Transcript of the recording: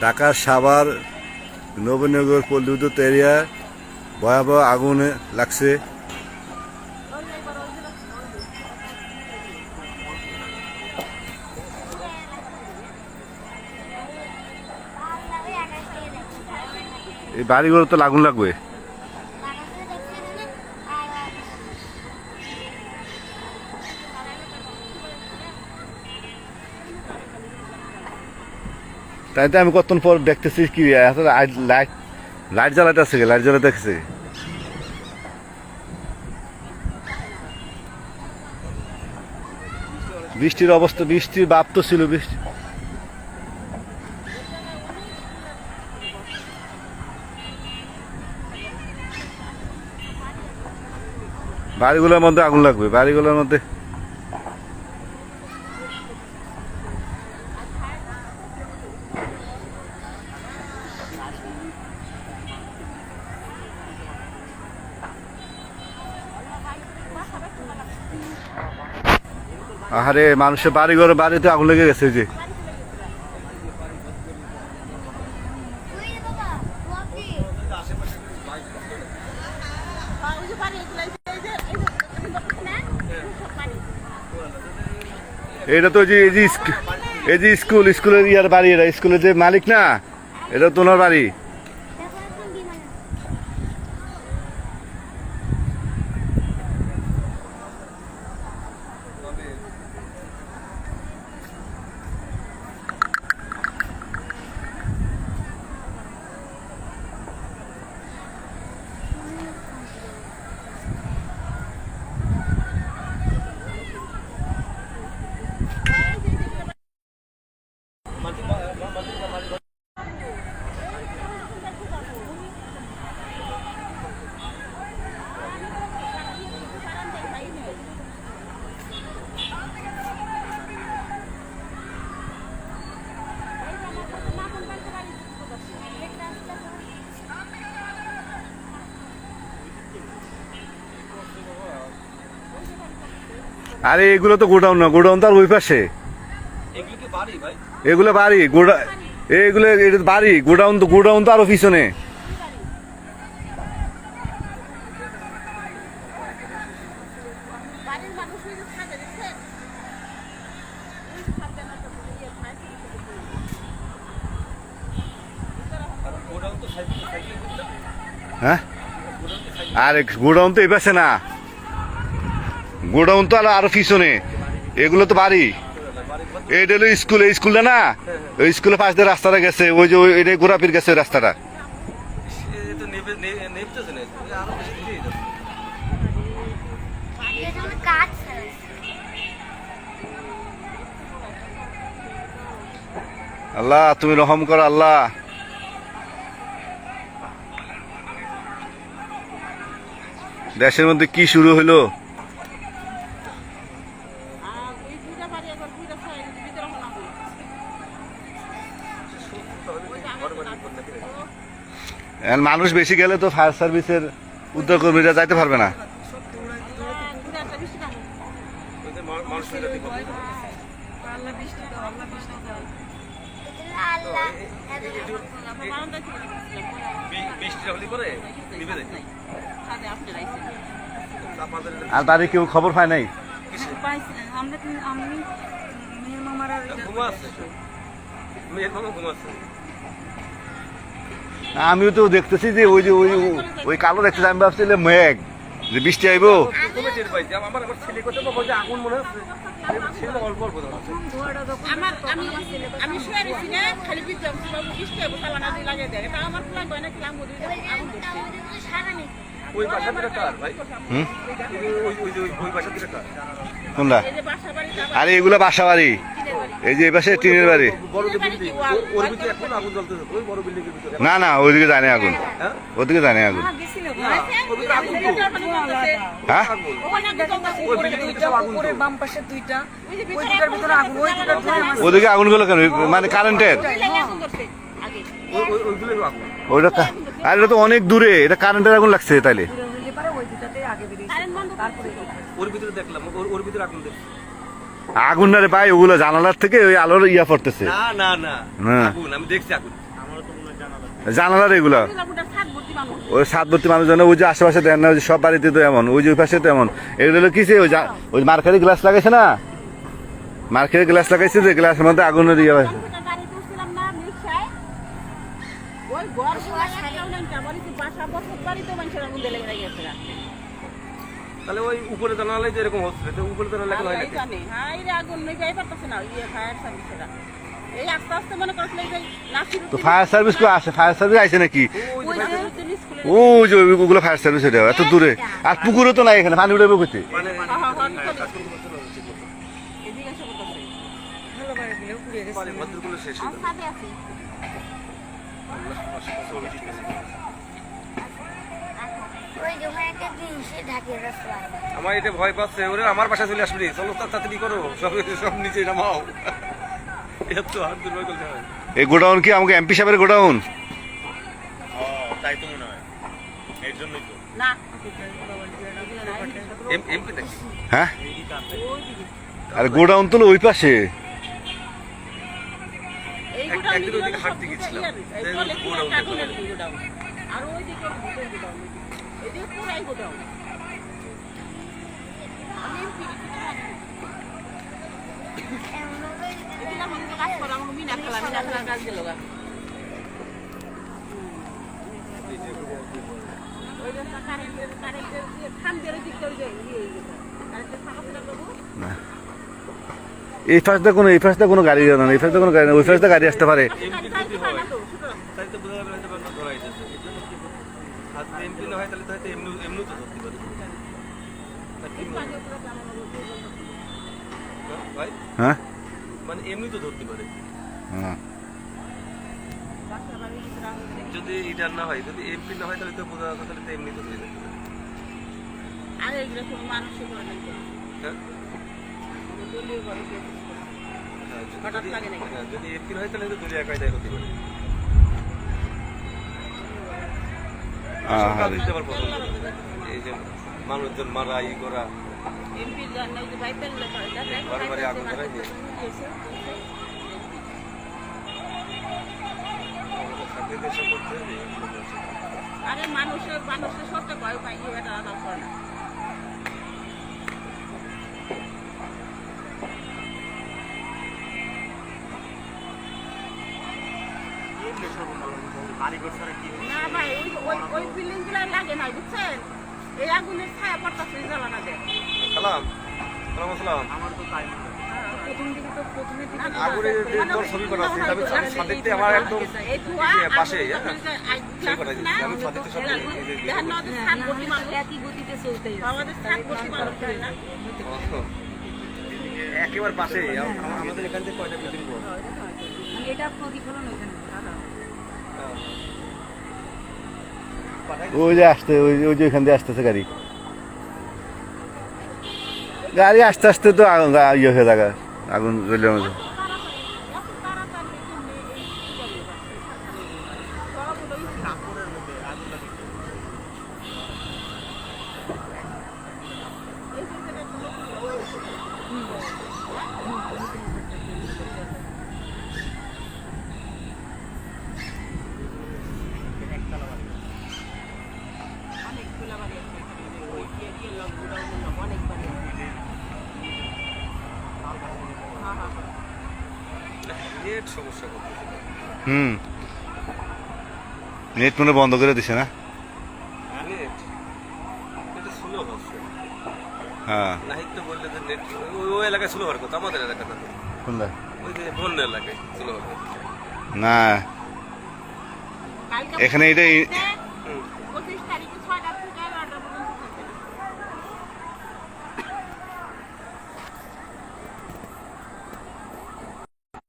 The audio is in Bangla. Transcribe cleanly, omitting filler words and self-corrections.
ঢাকার সাভার নবীনগর পল্লী বিদ্যুৎ এরিয়ায় ভয়াবহ আগুন লাগছে। এই বাড়িগুলো তো আগুন লাগবে। তাই তো আমি কতক্ষণ পর দেখতেছি কি লাইট লাইট জ্বালাতে আছে, লাইট জ্বালাতে আছে। বৃষ্টির অবস্থা, বৃষ্টির বাপ তো ছিল। বৃষ্টি বাড়িগুলোর মধ্যে আগুন লাগবে, বাড়িগুলোর মধ্যে। আরে মানুষের বাড়িঘর, বাড়িতে আগুন লেগে গেছে। যে এটা তো এই যে স্কুলের ইয়ার বাড়ি, এরা স্কুলের যে মালিক না, এটা তো ওনার বাড়ি। আরে এগুলো তো গোডাউন না, গোডাউন তো আর ওই পাশে। এগুলো বাড়ি, এগুলো বাড়ি, গোডাউন তো আরো পিছনে। হ্যাঁ, আরে গোডাউন তো এই পাশে না, গোডাউন তো আরো পিছনে। এগুলো তো বাড়ি। এইটা হলো স্কুল, এই স্কুলটা না, ওই স্কুলের পাশ দিয়ে রাস্তাটা গেছে, ওই যে এটা গোড়াপির গেছে ওই রাস্তাটা। আল্লাহ তুমি রহম করো আল্লাহ। দেশের মধ্যে কি শুরু হইলো। মানুষ বেশি গেলে তো ফায়ার সার্ভিসের উদ্ধার কর্মীরা যাইতে পারবে না। আর বাড়ি কেউ খবর পায় নাই? আমিও তো দেখতেছি যে ওই যে ওই কালো দেখতেছি, আমি ভাবছি মেঘ যে বৃষ্টি আইব। কোনটা? আরে এগুলো বাসা বাড়ি, এই যে এই পাশে টিনের বাড়ি। না না, ওইদিকে জানে আগুন, ওদিকে জানে আগুন। হ্যাঁ, ওদিকে আগুন গুলো কেন? মানে কারেন্টের ওইটা আর এটা তো অনেক দূরে, এটা কারেন্টের আগুন লাগছে তাইলে। ওর ভিতরে দেখলাম, ওর ভিতরে আগুন দেখছি। আগুন না রে ভাই, ওগুলো জানালার থেকে ওই আলোর ইয়া পড়তেছে। না না না, হ্যাঁ। আগুন আমি দেখছি আগুন। জানালার এগুলা ওই সাতবর্তী মানুষ জানে, ওই যে আশেপাশে দেন না, ওই যে সব বাড়িতে তো এমন, ওই যে ওই পাশে তো এমন। এগুলো হলো কিসে, ওই মার্কেটে গ্লাস লাগাইছে না, মার্কেটে গ্লাস লাগাইছে, যে গ্লাসের মধ্যে আগুনের ইয়ে হয়েছে। তাহলে ওই উপরে জানালাই তো এরকম হচ্ছে, তো উপরে জানালা লাগানো হয় নাকি? তো ফায়ার সার্ভিস কো আসে, ফায়ার সার্ভিস আইছে নাকি? ও যে ওগুলো ফায়ার সার্ভিস, এটা এত দূরে। আর পুকুরও তো নাই এখানে, পানি উঠে করতে। মানে ভদ্রগুলো শেষ হয়ে গেল। আমার এটা ভয় পাচ্ছে, ওরে আমার বাসায় চলে আসবি, চলো তাড়াতাড়ি করো, সব সব নিচে নামাও। এত হাত দুর্বল করতে হয়। এই গোডাউন কি আমাকে এমপি সাহেবের গোডাউন? তাই তো মনে হয়, এর জন্যই তো। এমপি নাকি? হ্যাঁ, আর গোডাউন তো ওই পাশে। একদিন ওইদিকে হাঁটতে গেছিলাম, এই পাশটা কোনো, এই পাশটা কোনো গাড়ি না, এই পাশটা কোনো গাড়ি না, ওই পাশটা গাড়ি আসতে পারে। হ্যাঁ, মানে এমনি তো ধরতে পারে হ্যাঁ। যদি এটা না হয়, যদি এমপি না হয় তাহলে তো বোঝা যাচ্ছে, তাহলে তো এমনি তো ধরে যেতে পারে। যদি এমপি হয় তাহলে তো দলীয় কায়দায় হতে পারে। সরকার দিতে আবার পছন্দ করে। এই যে মানুষজন মারা ই করা, বারে বারে আগুন ধরাই দিয়ে আরে মানুষের সত্যি ভয় পাই, এটা করে না। না ভাই, ওই বিল্ডিং গুলো লাগে না, বুঝছেন? এই আগুনের ছায়া পড়তেছে, জ্বালানা দেয়। সালাম সালাম আসসালাম। আগুনের তোর ছবি করা আছে, আমি সাদিকতে আমার একদম পাশে, ছবি করা দিচ্ছি আমি সাদিকতে সব একেবারে পাশে। আমাদের এখান থেকে কয়টা বিল্ডিং পড়ে, এটা প্রতিফলন ওইখানে। ওই যে আসতে, ওই যে ওইখান দিয়ে আসতেছে গাড়ি, গাড়ি আস্তে আস্তে তো ইয়ে হয়ে থাকা, আগুন জ্বলে মধ্যে। নেট সমস্যা করতেছে। নেট মনে বন্ধ করে দিছে না? নেট এটা স্লো হচ্ছে। হ্যাঁ, নাহিদ তো বললে যে নেট ওই এলাকায় স্লো হওয়ার কথা, আমাদের এলাকা না, কোনটা? ওই যে বন্য এলাকায় স্লো হওয়ার কথা। না, এখানে এটা